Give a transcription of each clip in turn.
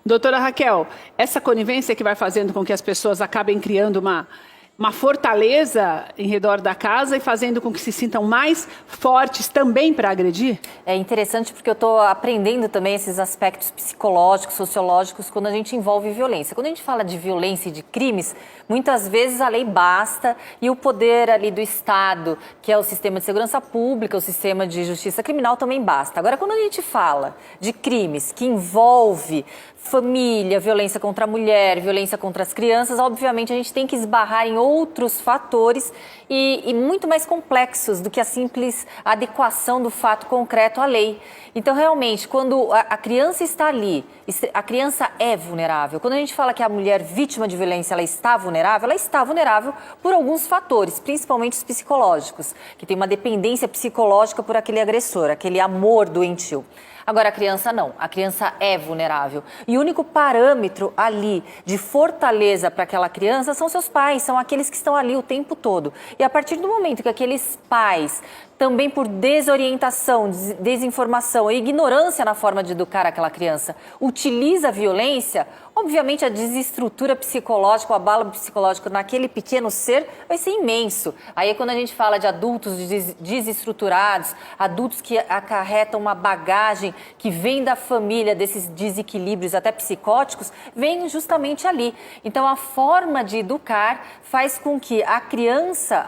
Doutora Raquel, essa conivência que vai fazendo com que as pessoas acabem criando uma fortaleza em redor da casa e fazendo com que se sintam mais fortes também para agredir? É interessante porque eu estou aprendendo também esses aspectos psicológicos, sociológicos, quando a gente envolve violência. Quando a gente fala de violência e de crimes, muitas vezes a lei basta e o poder ali do Estado, que é o sistema de segurança pública, o sistema de justiça criminal também basta. Agora, quando a gente fala de crimes que envolve família, violência contra a mulher, violência contra as crianças, obviamente a gente tem que esbarrar em outros fatores e muito mais complexos do que a simples adequação do fato concreto à lei. Então, realmente, quando a criança está ali, a criança é vulnerável. Quando a gente fala que a mulher vítima de violência ela está vulnerável por alguns fatores, principalmente os psicológicos, que tem uma dependência psicológica por aquele agressor, aquele amor doentio. Agora, a criança não, a criança é vulnerável. E o único parâmetro ali de fortaleza para aquela criança são seus pais, são aqueles que estão ali o tempo todo. E a partir do momento que aqueles pais, também por desorientação, desinformação e ignorância na forma de educar aquela criança, utiliza a violência, obviamente a desestrutura psicológica, o abalo psicológico naquele pequeno ser vai ser imenso. Aí quando a gente fala de adultos desestruturados, adultos que acarretam uma bagagem que vem da família, desses desequilíbrios até psicóticos, vem justamente ali. Então a forma de educar faz com que a criança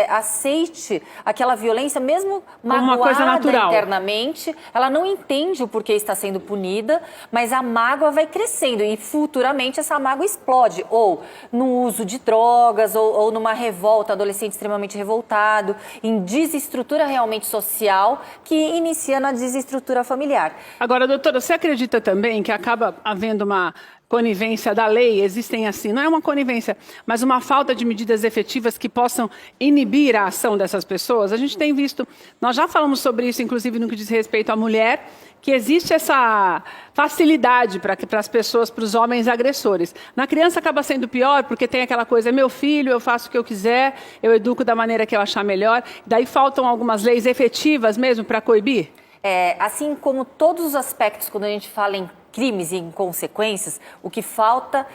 aceite aquela violência, mesmo magoada internamente, ela não entende o porquê está sendo punida, mas a mágoa vai crescendo e futuramente essa mágoa explode, ou no uso de drogas, ou numa revolta, adolescente extremamente revoltado, em desestrutura realmente social, que inicia na desestrutura familiar. Agora, doutora, você acredita também que acaba havendo uma conivência da lei? Existem assim, não é uma conivência, mas uma falta de medidas efetivas que possam inibir a ação dessas pessoas? A gente tem visto, nós já falamos sobre isso, inclusive no que diz respeito à mulher, que existe essa facilidade para as pessoas, para os homens agressores. Na criança acaba sendo pior, porque tem aquela coisa, é meu filho, eu faço o que eu quiser, eu educo da maneira que eu achar melhor. Daí faltam algumas leis efetivas mesmo para coibir? Assim como todos os aspectos, quando a gente fala em crimes e em consequências, o que falta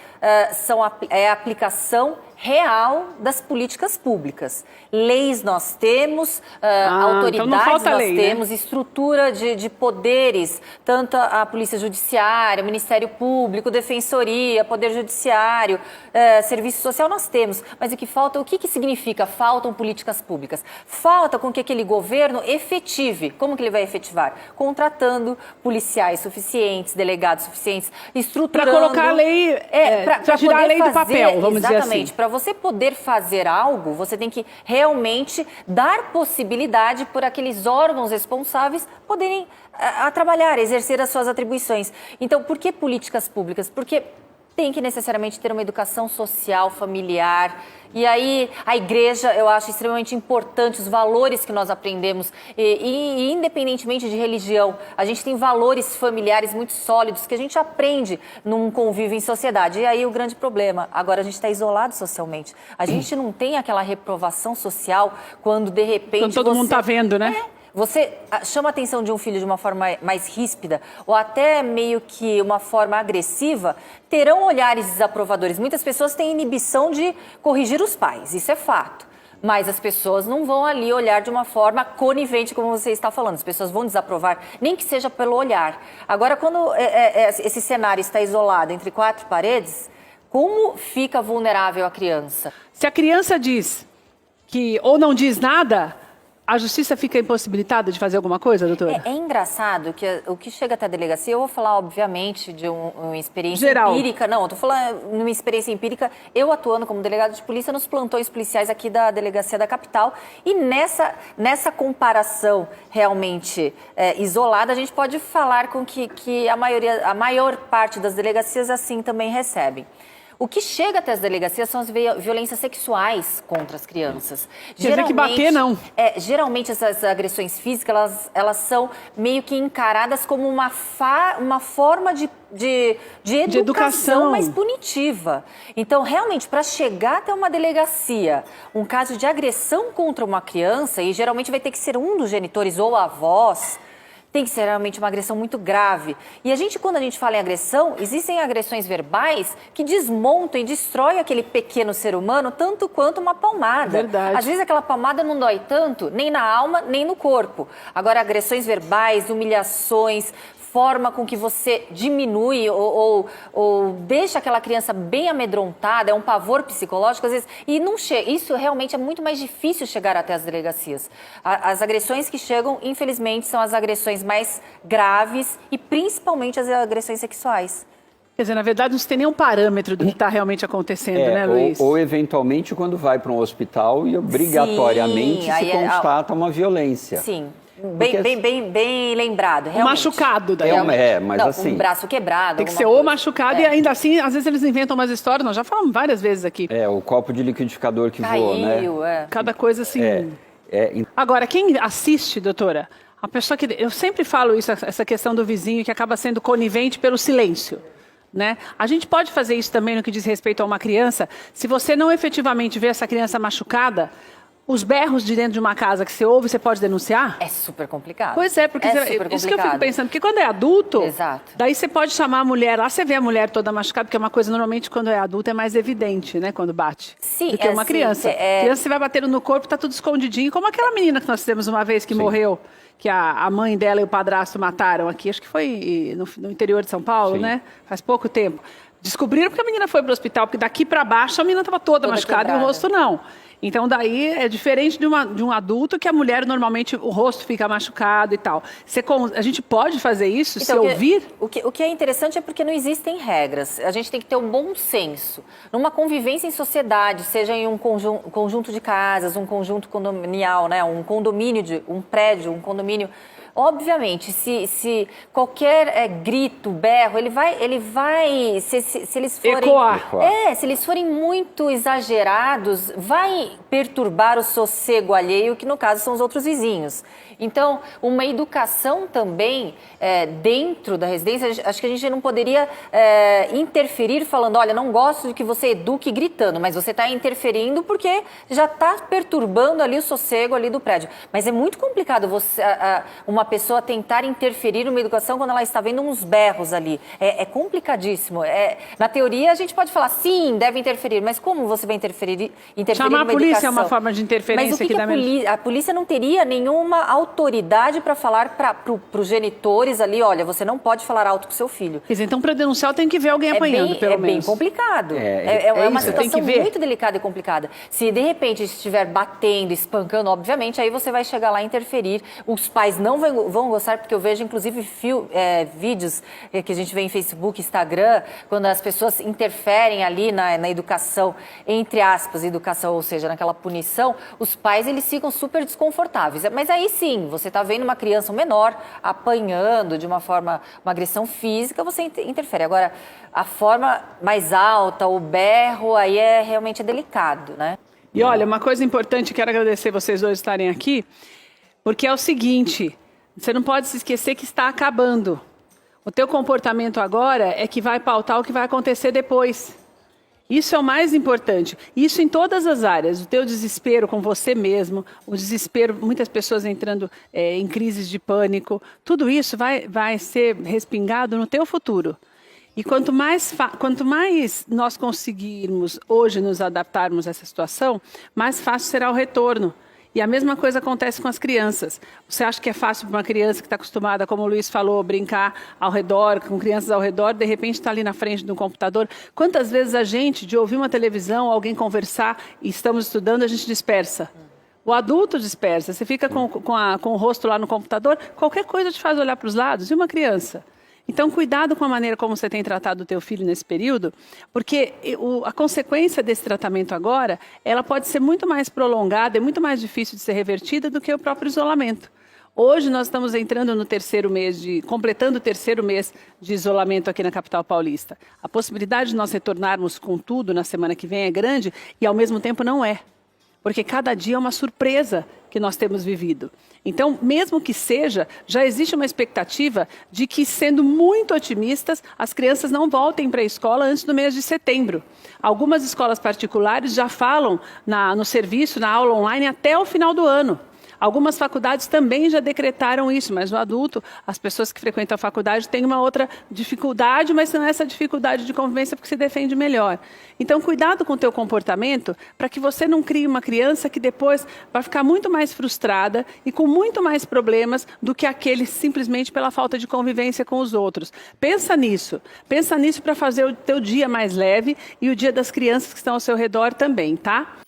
é a aplicação real das políticas públicas. Leis nós temos, autoridades nós temos, estrutura de poderes, tanto a Polícia Judiciária, Ministério Público, Defensoria, Poder Judiciário, Serviço Social nós temos. Mas o que falta, o que significa? Faltam políticas públicas. Falta com que aquele governo efetive. Como que ele vai efetivar? Contratando policiais suficientes, delegados suficientes, estruturando... Para colocar a lei, para tirar a lei do papel, vamos dizer assim. Exatamente. Para você poder fazer algo, você tem que realmente dar possibilidade por aqueles órgãos responsáveis poderem trabalhar, exercer as suas atribuições. Então, por que políticas públicas? Porque tem que necessariamente ter uma educação social, familiar. E aí, a igreja, eu acho extremamente importante os valores que nós aprendemos. E independentemente de religião, a gente tem valores familiares muito sólidos que a gente aprende num convívio em sociedade. E aí, o grande problema, agora a gente está isolado socialmente. A gente não tem aquela reprovação social quando, de repente... Quando todo mundo está vendo, né? Você chama a atenção de um filho de uma forma mais ríspida ou até meio que uma forma agressiva, terão olhares desaprovadores. Muitas pessoas têm inibição de corrigir os pais, isso é fato. Mas as pessoas não vão ali olhar de uma forma conivente, como você está falando. As pessoas vão desaprovar, nem que seja pelo olhar. Agora, quando esse cenário está isolado entre quatro paredes, como fica vulnerável a criança? Se a criança diz que ou não diz nada... A justiça fica impossibilitada de fazer alguma coisa, doutora? É engraçado que o que chega até a delegacia, eu vou falar, obviamente, de uma experiência geral. Empírica. Não, eu estou falando numa experiência empírica, eu atuando como delegado de polícia nos plantões policiais aqui da delegacia da capital. E nessa comparação realmente isolada, a gente pode falar com que a maior parte das delegacias assim também recebem. O que chega até as delegacias são as violências sexuais contra as crianças. Quer dizer que bater, não? Geralmente, essas agressões físicas, elas são meio que encaradas como uma forma de educação mais punitiva. Então, realmente, para chegar até uma delegacia, um caso de agressão contra uma criança, e geralmente vai ter que ser um dos genitores ou avós, tem que ser realmente uma agressão muito grave. E quando a gente fala em agressão, existem agressões verbais que desmontam e destroem aquele pequeno ser humano tanto quanto uma palmada. Verdade. Às vezes aquela palmada não dói tanto, nem na alma, nem no corpo. Agora, agressões verbais, humilhações, forma com que você diminui ou deixa aquela criança bem amedrontada, é um pavor psicológico, às vezes, e não chega. Isso realmente é muito mais difícil chegar até as delegacias. As agressões que chegam, infelizmente, são as agressões mais graves e principalmente as agressões sexuais. Quer dizer, na verdade, não se tem nenhum parâmetro do que está realmente acontecendo, né, Luiz? Ou eventualmente quando vai para um hospital e obrigatoriamente Sim, se constata uma violência. Sim. Bem lembrado, realmente. Um machucado daí. Mas não, assim... um braço quebrado. Tem que ser ou machucado e ainda assim, às vezes eles inventam umas histórias, nós já falamos várias vezes aqui. O copo de liquidificador que Caiu, voou, né? Cada coisa assim... Agora, quem assiste, doutora, a pessoa que... Eu sempre falo isso, essa questão do vizinho que acaba sendo conivente pelo silêncio. Né? A gente pode fazer isso também no que diz respeito a uma criança. Se você não efetivamente vê essa criança machucada, os berros de dentro de uma casa que você ouve, você pode denunciar? É super complicado. Pois é, porque isso que eu fico pensando, porque quando é adulto, Exato. Daí você pode chamar a mulher, lá você vê a mulher toda machucada, porque é uma coisa, normalmente, quando é adulto, é mais evidente, né, quando bate. Sim, do que uma criança. Criança, você vai batendo no corpo, tá tudo escondidinho, como aquela menina que nós fizemos uma vez, que morreu, que a mãe dela e o padrasto mataram aqui, acho que foi no interior de São Paulo, né, faz pouco tempo. Descobriram porque a menina foi para o hospital, porque daqui para baixo a menina estava toda machucada quebrada. E o rosto não. Então, daí é diferente de um adulto que a mulher, normalmente, o rosto fica machucado e tal. A gente pode fazer isso, então, se ouvir? O que é interessante é porque não existem regras. A gente tem que ter um bom senso. Numa convivência em sociedade, seja em um conjunto de casas, um conjunto condominial, né? Um condomínio, um prédio, um condomínio... Obviamente, se qualquer grito, berro, ele vai se eles forem... Ecoar. Se eles forem muito exagerados, vai perturbar o sossego alheio, que no caso são os outros vizinhos. Então, uma educação também dentro da residência, acho que a gente não poderia interferir falando, olha, não gosto de que você eduque gritando, mas você está interferindo porque já está perturbando ali o sossego ali do prédio. Mas é muito complicado uma pessoa tentar interferir numa educação quando ela está vendo uns berros ali. É complicadíssimo. Na teoria, a gente pode falar, sim, deve interferir, mas como você vai interferir Chamar numa a polícia educação? É uma forma de interferência. Mas o que a polícia não teria nenhuma autoridade para falar para os genitores ali, olha, você não pode falar alto com seu filho. Então, para denunciar, tem que ver alguém apanhando, pelo menos. É bem complicado. É uma situação muito delicada e complicada. Se, de repente, estiver batendo, espancando, obviamente, aí você vai chegar lá e interferir. Os pais não vão gostar, porque eu vejo, inclusive, vídeos que a gente vê em Facebook, Instagram, quando as pessoas interferem ali na educação, entre aspas, educação, ou seja, naquela punição, os pais, eles ficam super desconfortáveis. Mas aí sim, você está vendo uma criança, um menor, apanhando de uma forma, uma agressão física, você interfere. Agora, a forma mais alta, o berro, aí realmente é delicado, né? E olha, uma coisa importante, quero agradecer vocês dois estarem aqui, porque é o seguinte, você não pode se esquecer que está acabando. O teu comportamento agora é que vai pautar o que vai acontecer depois. Isso é o mais importante. Isso em todas as áreas. O teu desespero com você mesmo, o desespero, muitas pessoas entrando em crises de pânico, tudo isso vai ser respingado no teu futuro. E quanto mais nós conseguirmos hoje nos adaptarmos a essa situação, mais fácil será o retorno. E a mesma coisa acontece com as crianças. Você acha que é fácil para uma criança que está acostumada, como o Luiz falou, brincar ao redor, com crianças ao redor, de repente está ali na frente de um computador? Quantas vezes a gente, de ouvir uma televisão, alguém conversar e estamos estudando, a gente dispersa? O adulto dispersa. Você fica com o rosto lá no computador, qualquer coisa te faz olhar para os lados. E uma criança? Então, cuidado com a maneira como você tem tratado o teu filho nesse período, porque a consequência desse tratamento agora, ela pode ser muito mais prolongada e muito mais difícil de ser revertida do que o próprio isolamento. Hoje nós estamos entrando no completando o terceiro mês de isolamento aqui na capital paulista. A possibilidade de nós retornarmos com tudo na semana que vem é grande e ao mesmo tempo não é. Porque cada dia é uma surpresa que nós temos vivido. Então, mesmo que seja, já existe uma expectativa de que, sendo muito otimistas, as crianças não voltem para a escola antes do mês de setembro. Algumas escolas particulares já falam no serviço, na aula online, até o final do ano. Algumas faculdades também já decretaram isso, mas o adulto, as pessoas que frequentam a faculdade têm uma outra dificuldade, mas não é essa dificuldade de convivência porque se defende melhor. Então, cuidado com o teu comportamento para que você não crie uma criança que depois vai ficar muito mais frustrada e com muito mais problemas do que aquele simplesmente pela falta de convivência com os outros. Pensa nisso para fazer o teu dia mais leve e o dia das crianças que estão ao seu redor também, tá?